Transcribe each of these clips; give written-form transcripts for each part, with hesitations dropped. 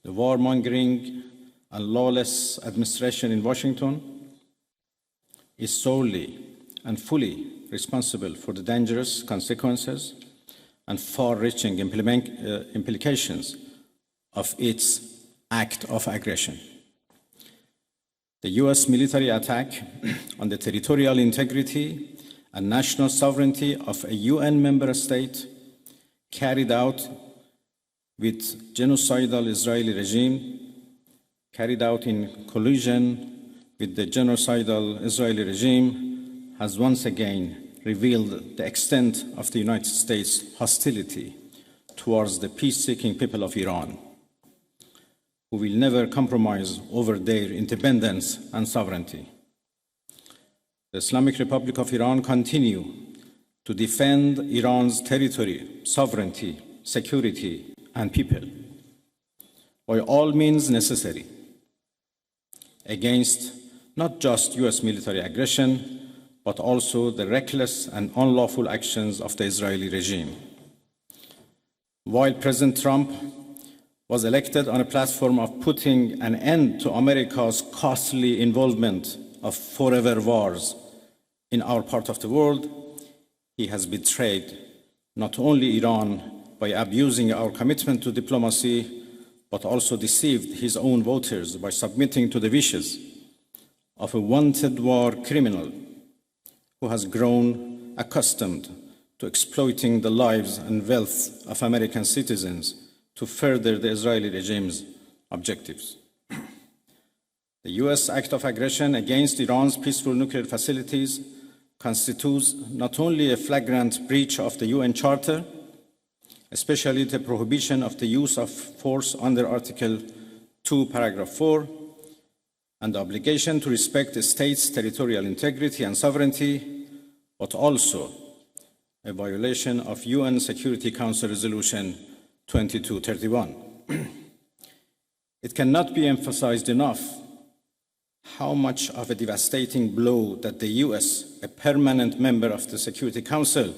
The warmongering and lawless administration in Washington is solely and fully responsible for the dangerous consequences and far-reaching implications of its act of aggression. The US military attack on the territorial integrity and national sovereignty of a UN member state carried out with genocidal Israeli regime, carried out in collusion with the genocidal Israeli regime, has once again revealed the extent of the United States' hostility towards the peace-seeking people of Iran, who will never compromise over their independence and sovereignty. The Islamic Republic of Iran continues to defend Iran's territory, sovereignty, security, and people by all means necessary against not just US military aggression, but also the reckless and unlawful actions of the Israeli regime. While President Trump was elected on a platform of putting an end to America's costly involvement of forever wars in our part of the world, he has betrayed not only Iran by abusing our commitment to diplomacy, but also deceived his own voters by submitting to the wishes of a wanted war criminal who has grown accustomed to exploiting the lives and wealth of American citizens to further the Israeli regime's objectives. The US act of aggression against Iran's peaceful nuclear facilities constitutes not only a flagrant breach of the UN Charter, especially the prohibition of the use of force under Article 2, Paragraph 4, and the obligation to respect the state's territorial integrity and sovereignty, but also a violation of UN Security Council Resolution 2231. It cannot be emphasized enough how much of a devastating blow that the US, a permanent member of the Security Council,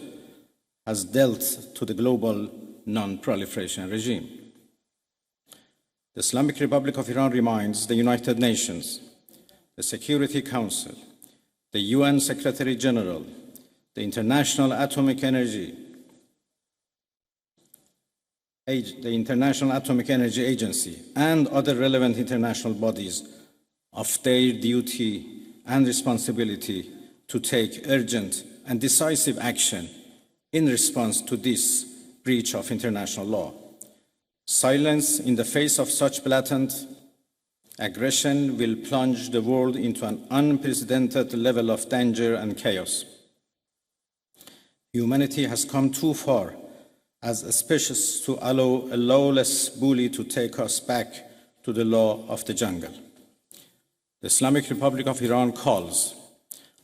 has dealt to the global non-proliferation regime. The Islamic Republic of Iran reminds the United Nations, the Security Council, the UN Secretary General, the International Atomic Energy Agency, and other relevant international bodies of their duty and responsibility to take urgent and decisive action in response to this breach of international law. Silence in the face of such blatant aggression will plunge the world into an unprecedented level of danger and chaos. Humanity has come too far as a species to allow a lawless bully to take us back to the law of the jungle. The Islamic Republic of Iran calls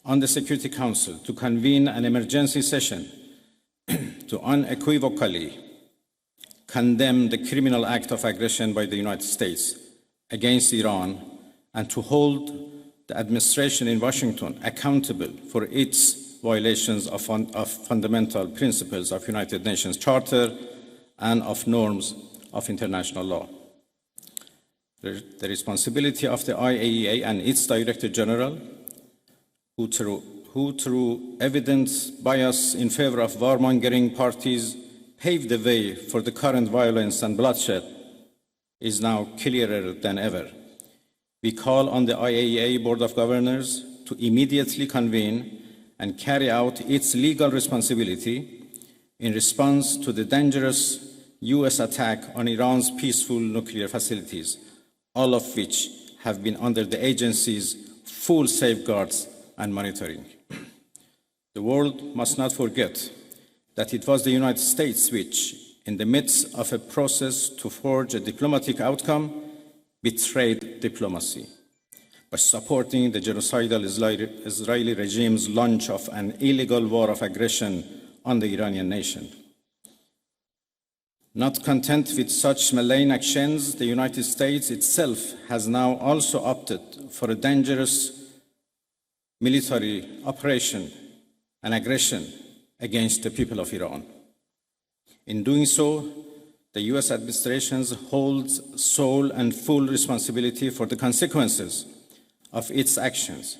on the Security Council to convene an emergency session to unequivocally condemn the criminal act of aggression by the United States against Iran and to hold the administration in Washington accountable for its violations of fundamental principles of United Nations Charter and of norms of international law. The responsibility of the IAEA and its Director General, who through evident bias in favor of warmongering parties paved the way for the current violence and bloodshed, is now clearer than ever. We call on the IAEA Board of Governors to immediately convene and carry out its legal responsibility in response to the dangerous US attack on Iran's peaceful nuclear facilities, all of which have been under the agency's full safeguards and monitoring. The world must not forget that it was the United States which, in the midst of a process to forge a diplomatic outcome, betrayed diplomacy by supporting the genocidal Israeli regime's launch of an illegal war of aggression on the Iranian nation. Not content with such malign actions, the United States itself has now also opted for a dangerous military operation and aggression against the people of Iran. In doing so, the US administration holds sole and full responsibility for the consequences of its actions,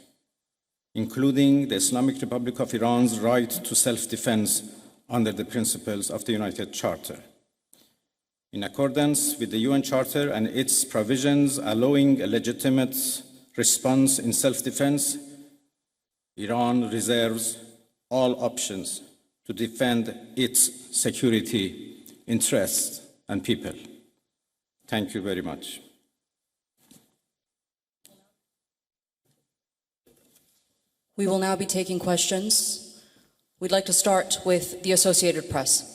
including the Islamic Republic of Iran's right to self-defense under the principles of the United Charter. In accordance with the UN Charter and its provisions allowing a legitimate response in self-defense, Iran reserves all options to defend its security interests and people. Thank you very much. We will now be taking questions. We'd like to start with the Associated Press.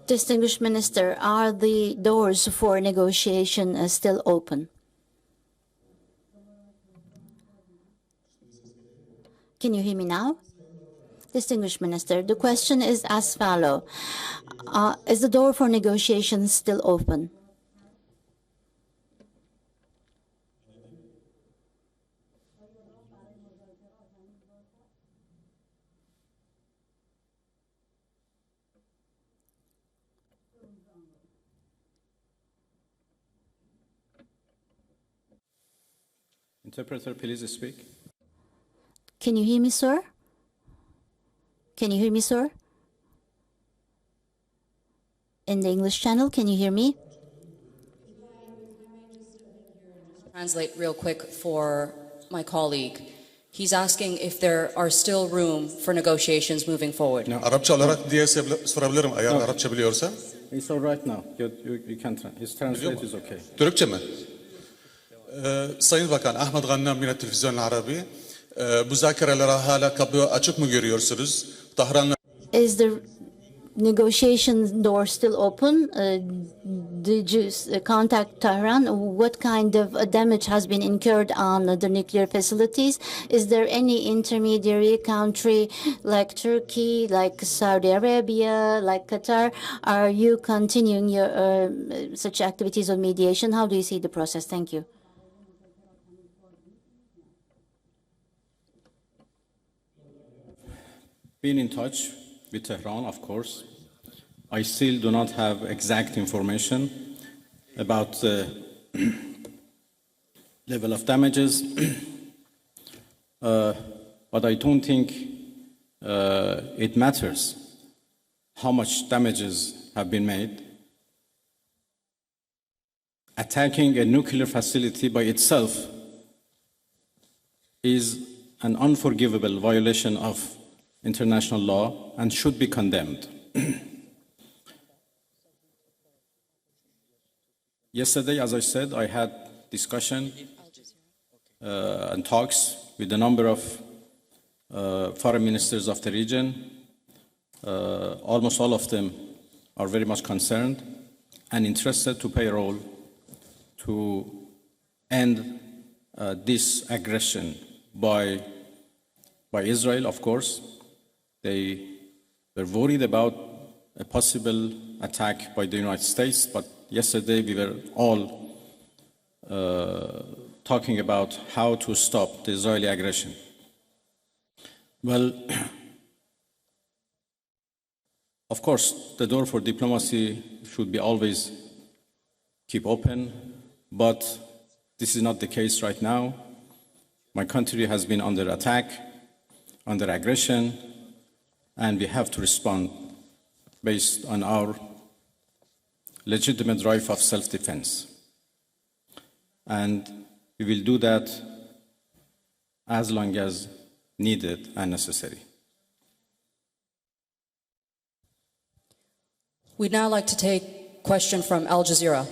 Distinguished Minister, are the doors for negotiation still open? Can you hear me now? Distinguished Minister, the question is as follows. Is the door for negotiation still open? Interpreter, please speak. Can you hear me, sir? Can you hear me, sir? In the English channel, can you hear me? Translate real quick for my colleague. He's asking if there are still room for negotiations moving forward. No. Arapça olarak diye sorabilirim eğer Arapça biliyorsa. It's all right now. You can his translate is okay. Türkçe mi? Sayın Bakan Ahmet Gannam yine televizyon Arabi. Müzakereler hala kapıyı açık mı görüyorsunuz? Tahran'la Is the negotiation door still open? Did you contact Tehran? What kind of damage has been incurred on the nuclear facilities? Is there any intermediary country like Turkey, like Saudi Arabia, like Qatar? Are you continuing your such activities of mediation? How do you see the process? Thank you. Been in touch with Tehran, of course. I still do not have exact information about the level of damages, but I don't think it matters how much damages have been made. Attacking a nuclear facility by itself is an unforgivable violation of international law and should be condemned. Yesterday, as I said, I had discussion and talks with a number of foreign ministers of the region. Almost all of them are very much concerned and interested to play a role to end this aggression by Israel, of course. They were worried about a possible attack by the United States, but yesterday we were all talking about how to stop the Israeli aggression. Well, of course, the door for diplomacy should be always keep open, but this is not the case right now. My country has been under attack, under aggression, and we have to respond based on our legitimate right of self-defense. And we will do that as long as needed and necessary. We'd now like to take a question from Al Jazeera.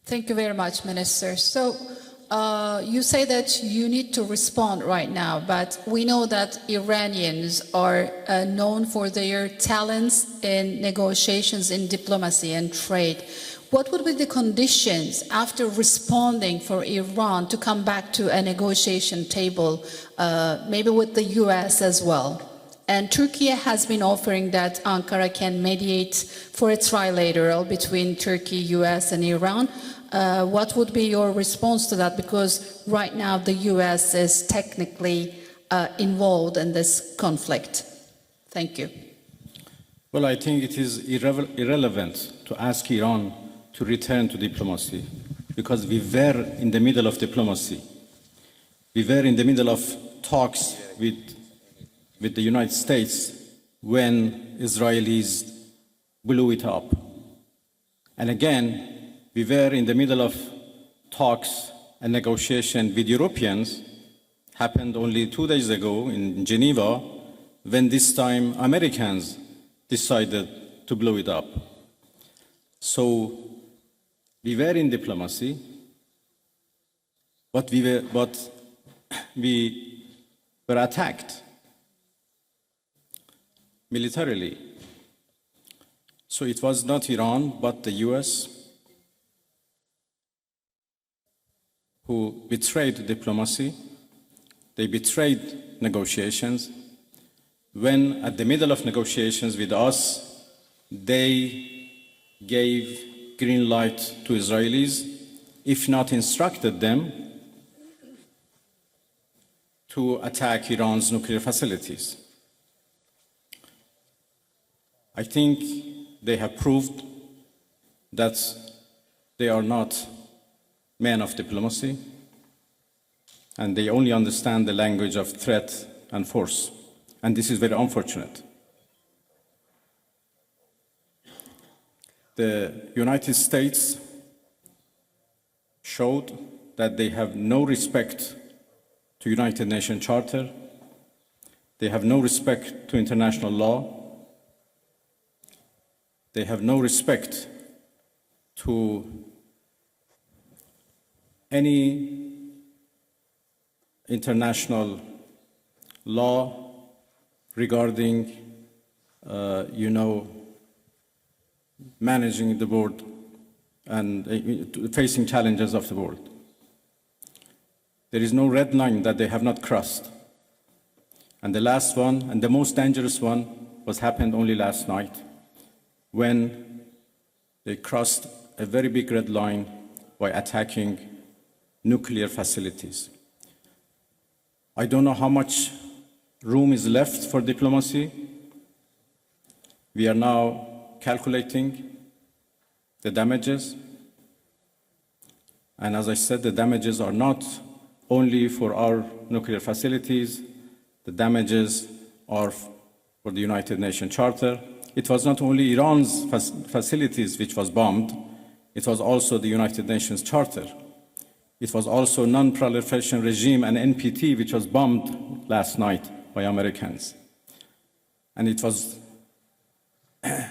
Thank you very much, Minister. So you say that you need to respond right now, but we know that Iranians are known for their talents in negotiations, in diplomacy and trade. What would be the conditions after responding for Iran to come back to a negotiation table, maybe with the US as well? And Turkey has been offering that Ankara can mediate for a trilateral between Turkey, US and Iran. What would be your response to that? Because right now the US is technically involved in this conflict. Thank you. Well, I think it is irrelevant to ask Iran to return to diplomacy, because we were in the middle of diplomacy. We were in the middle of talks with the United States when Israelis blew it up. And again, we were in the middle of talks and negotiation with Europeans, happened only 2 days ago in Geneva, when this time Americans decided to blow it up. So we were in diplomacy, but we were attacked militarily. So it was not Iran, but the US who betrayed diplomacy. They betrayed negotiations. When at the middle of negotiations with us, they gave green light to Israelis, if not instructed them to attack Iran's nuclear facilities. I think they have proved that they are not men of diplomacy, and they only understand the language of threat and force. And this is very unfortunate. The United States showed that they have no respect to United Nations Charter. They have no respect to international law. They have no respect to any international law regarding, managing the world and facing challenges of the world. There is no red line that they have not crossed. And the last one, and the most dangerous one, happened only last night, when they crossed a very big red line by attacking nuclear facilities. I don't know how much room is left for diplomacy. We are now calculating the damages. And as I said, the damages are not only for our nuclear facilities. The damages are for the United Nations Charter. It was not only Iran's facilities which was bombed, it was also the United Nations Charter. It was also non-proliferation regime and NPT, which was bombed last night by Americans. And it was the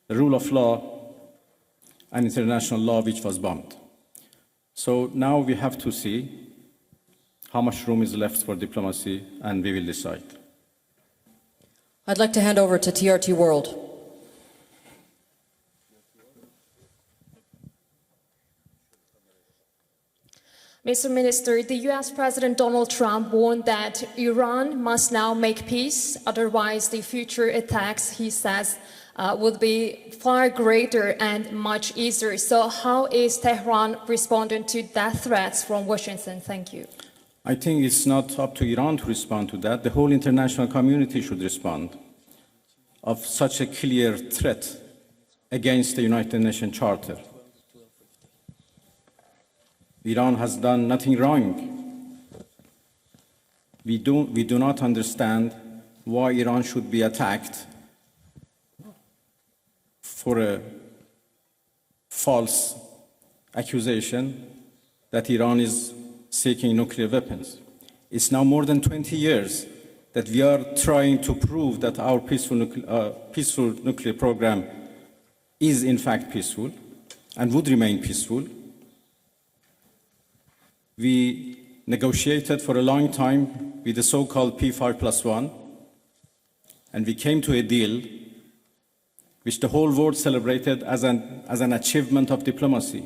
rule of law and international law which was bombed. So now we have to see how much room is left for diplomacy, and we will decide. I'd like to hand over to TRT World. Mr. Minister, the US President Donald Trump warned that Iran must now make peace, otherwise the future attacks, he says, would be far greater and much easier. So how is Tehran responding to that threats from Washington? Thank you. I think it's not up to Iran to respond to that. The whole international community should respond of such a clear threat against the United Nations Charter. Iran has done nothing wrong. We do not understand why Iran should be attacked for a false accusation that Iran is seeking nuclear weapons. It's now more than 20 years that we are trying to prove that our peaceful nuclear program is in fact peaceful and would remain peaceful. We negotiated for a long time with the so-called P5+1, and we came to a deal which the whole world celebrated as an achievement of diplomacy.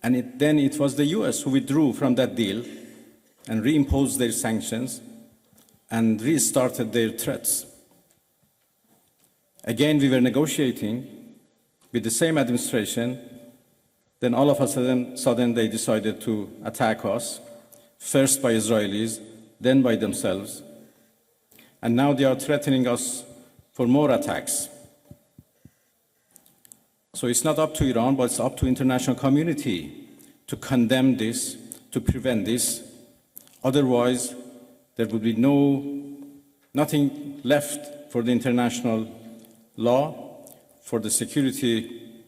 And then it was the US who withdrew from that deal and reimposed their sanctions and restarted their threats. Again, we were negotiating with the same administration. Then all of a sudden they decided to attack us, first by Israelis, then by themselves. And now they are threatening us for more attacks. So it's not up to Iran, but it's up to the international community to condemn this, to prevent this. Otherwise, there would be nothing left for the international law, for the security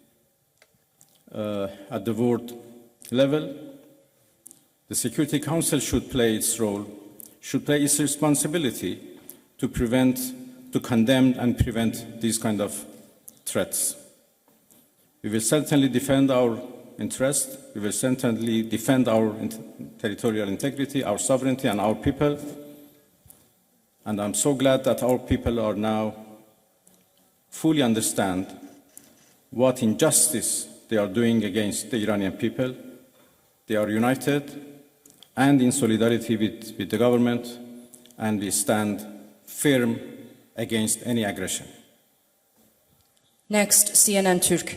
at the world level. The Security Council should play its role, should play its responsibility to condemn and prevent these kind of threats. We will certainly defend our interest. We will certainly defend our territorial integrity, our sovereignty, and our people. And I'm so glad that our people are now fully understand what injustice they are doing against the Iranian people. They are united and in solidarity with the government, and we stand firm against any aggression. Next, CNN Türk.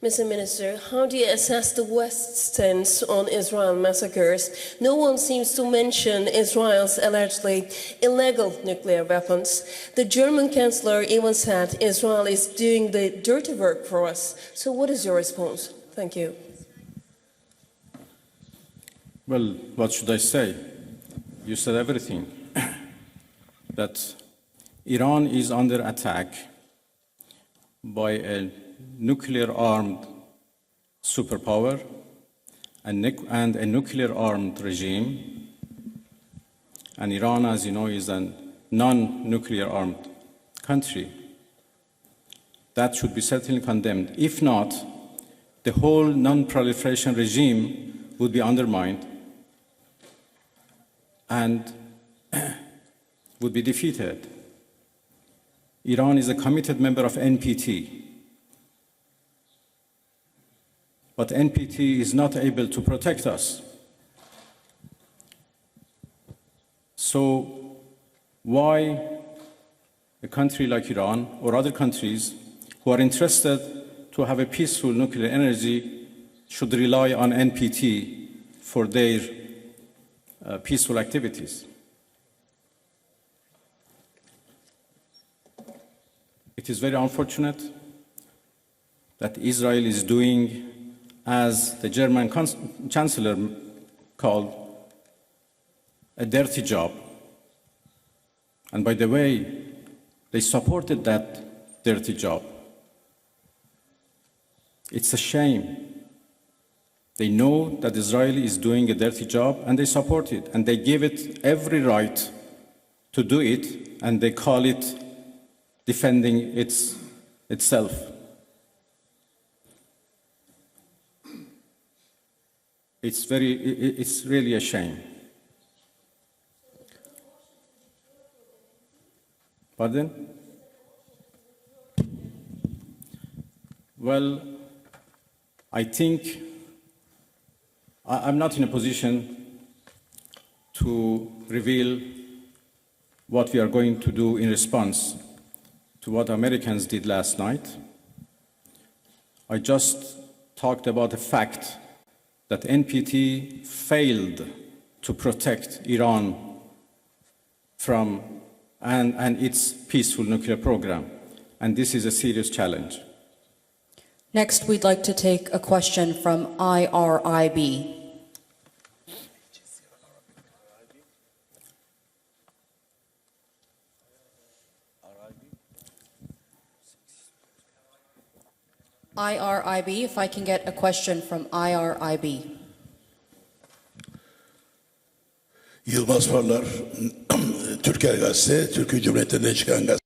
Mr. Minister, how do you assess the West's stance on Israel massacres? No one seems to mention Israel's allegedly illegal nuclear weapons. The German Chancellor even said Israel is doing the dirty work for us. So what is your response? Thank you. Well, what should I say? You said everything. That Iran is under attack by a nuclear-armed superpower and a nuclear-armed regime. And Iran, as you know, is a non-nuclear-armed country. That should be certainly condemned. If not, the whole non-proliferation regime would be undermined and would be defeated. Iran is a committed member of NPT. But NPT is not able to protect us. So why a country like Iran or other countries who are interested to have a peaceful nuclear energy should rely on NPT for their peaceful activities? It is very unfortunate that Israel is doing, as the German Chancellor called, a dirty job. And by the way, they supported that dirty job. It's a shame. They know that Israel is doing a dirty job and they support it, and they give it every right to do it, and they call it defending itself. It's really a shame. Pardon? Well, I think I'm not in a position to reveal what we are going to do in response to what Americans did last night. I just talked about the fact that NPT failed to protect Iran from and its peaceful nuclear program, and this is a serious challenge. Next, we'd like to take a question from IRIB. IRIB, if I can get a question from IRIB. Yılmaz Parlar, Türker Gazete, Türkiye Cumhuriyeti'nden çıkan gazete.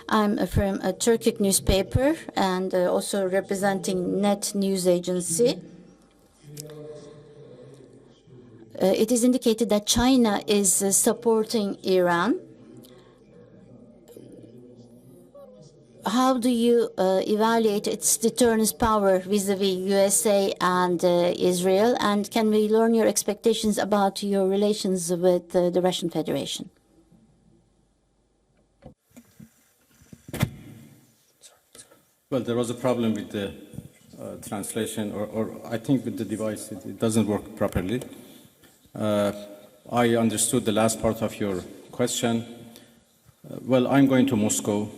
I'm from a Turkic newspaper and also representing Net News Agency. It is indicated that China is supporting Iran. How do you evaluate its deterrence power vis-a-vis USA and Israel? And can we learn your expectations about your relations with the Russian Federation? Well, there was a problem with the translation, or I think with the device, it doesn't work properly. I understood the last part of your question. Well, I'm going to Moscow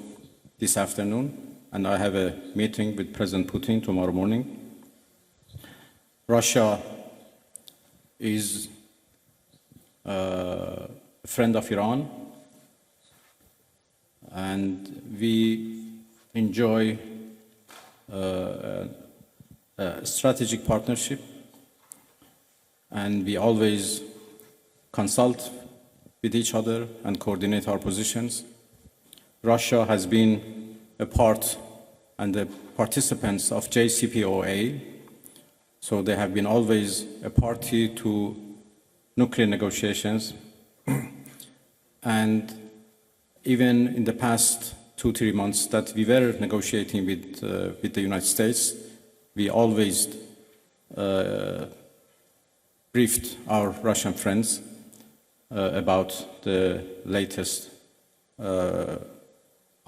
this afternoon, and I have a meeting with President Putin tomorrow morning. Russia is a friend of Iran, and we enjoy a strategic partnership, and we always consult with each other and coordinate our positions. Russia has been a part and the participants of JCPOA, so they have been always a party to nuclear negotiations. And even in the past 2-3 months that we were negotiating with the United States, we always briefed our Russian friends about the latest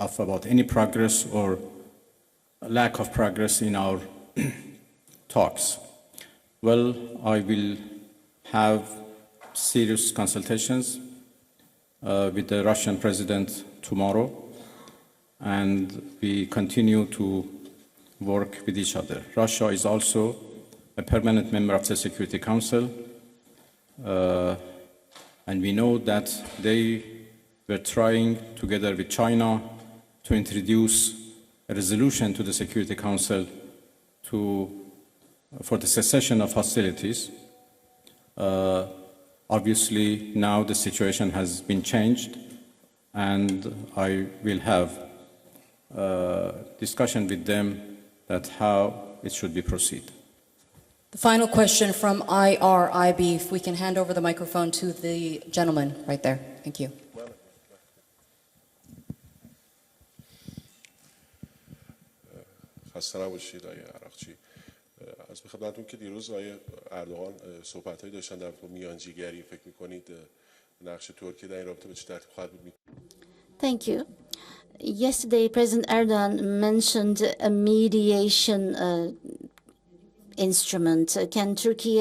about any progress or lack of progress in our talks. Well, I will have serious consultations with the Russian president tomorrow, and we continue to work with each other. Russia is also a permanent member of the Security Council, and we know that they were trying, together with China, to introduce a resolution to the Security Council for the cessation of hostilities. Obviously, now the situation has been changed, and I will have discussion with them that how it should be proceed. The final question from IRIB, if we can hand over the microphone to the gentleman right there. Thank you. خسته نباشید آقای عراقچی. از به خدمتتون که دیروز آقای اردوغان صحبت‌هایی داشتن در مورد میانجیگری، فکر می‌کنید نقش ترکیه در این رابطه به چه ترتیب خواهد بود؟ Thank you. Yesterday, President Erdogan mentioned a mediation instrument. Can Turkey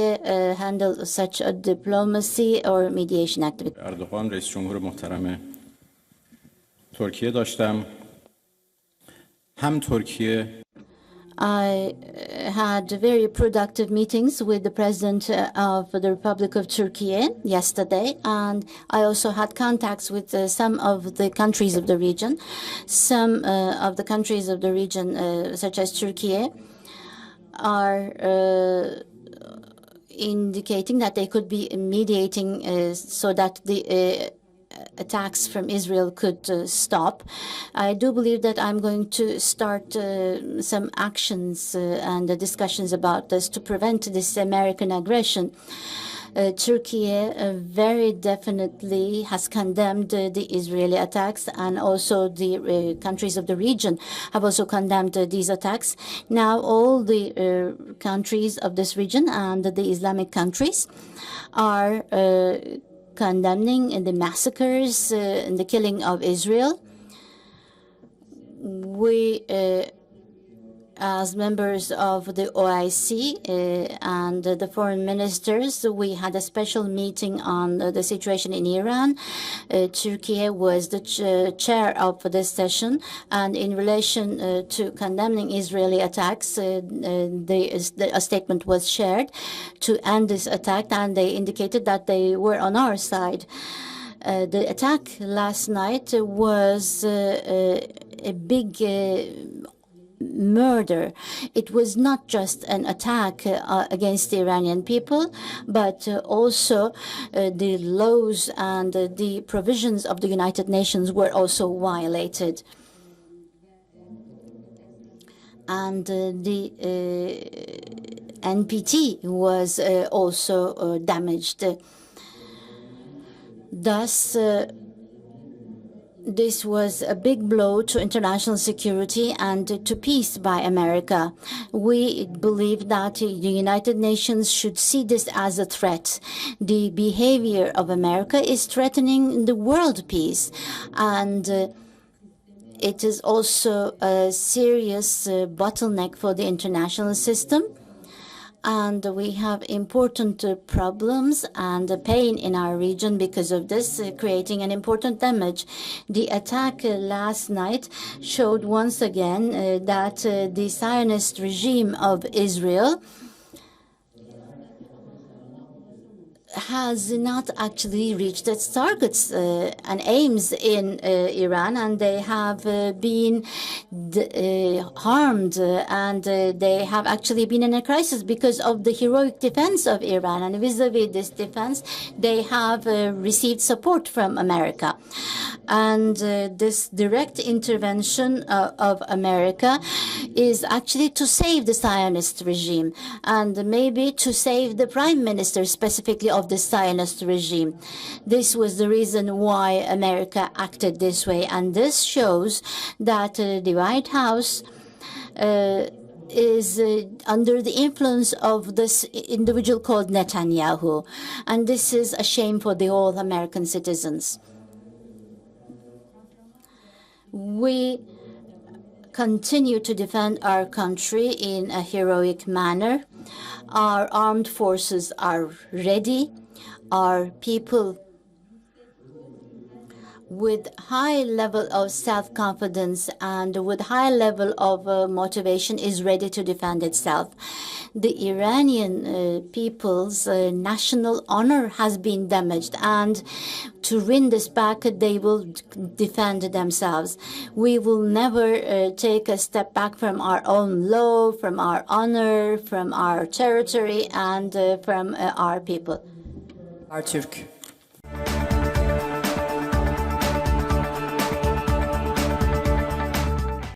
handle such a diplomacy or mediation activity? اردوغان رئیس جمهور محترم ترکیه داشتم. هم ترکیه I had very productive meetings with the President of the Republic of Turkey yesterday, and I also had contacts with some of the countries of the region. Some of the countries of the region, such as Turkey, are indicating that they could be mediating so that the attacks from Israel could stop. I do believe that I'm going to start some actions and discussions about this to prevent this American aggression. Turkey very definitely has condemned the Israeli attacks, and also the countries of the region have also condemned these attacks. Now all the countries of this region and the Islamic countries are condemning the massacres and the killing of Israel. We, as members of the OIC and the foreign ministers, we had a special meeting on the situation in Iran. Turkey was the chair of this session, and in relation to condemning Israeli attacks, a statement was shared to end this attack, and they indicated that they were on our side. The attack last night was a big murder. It was not just an attack against the Iranian people, but also the laws and the provisions of the United Nations were also violated. And the NPT was also damaged. Thus, this was a big blow to international security and to peace by America. We believe that the United Nations should see this as a threat. The behavior of America is threatening the world peace, and it is also a serious bottleneck for the international system. And we have important problems and pain in our region because of this, creating an important damage. The attack last night showed once again that the Zionist regime of Israel has not actually reached its targets and aims in Iran, and they have been harmed, and they have actually been in a crisis because of the heroic defense of Iran. And vis-a-vis this defense, they have received support from America. And this direct intervention of America is actually to save the Zionist regime, and maybe to save the prime minister specifically of the Zionist regime. This was the reason why America acted this way, and this shows that the White House is under the influence of this individual called Netanyahu, and this is a shame for the all American citizens. We continue to defend our country in a heroic manner. Our armed forces are ready. Our people with high level of self-confidence and with high level of motivation is ready to defend itself. The Iranian people's national honor has been damaged, and to win this back, they will defend themselves. We will never take a step back from our own law, from our honor, from our territory, and from our people. Türk.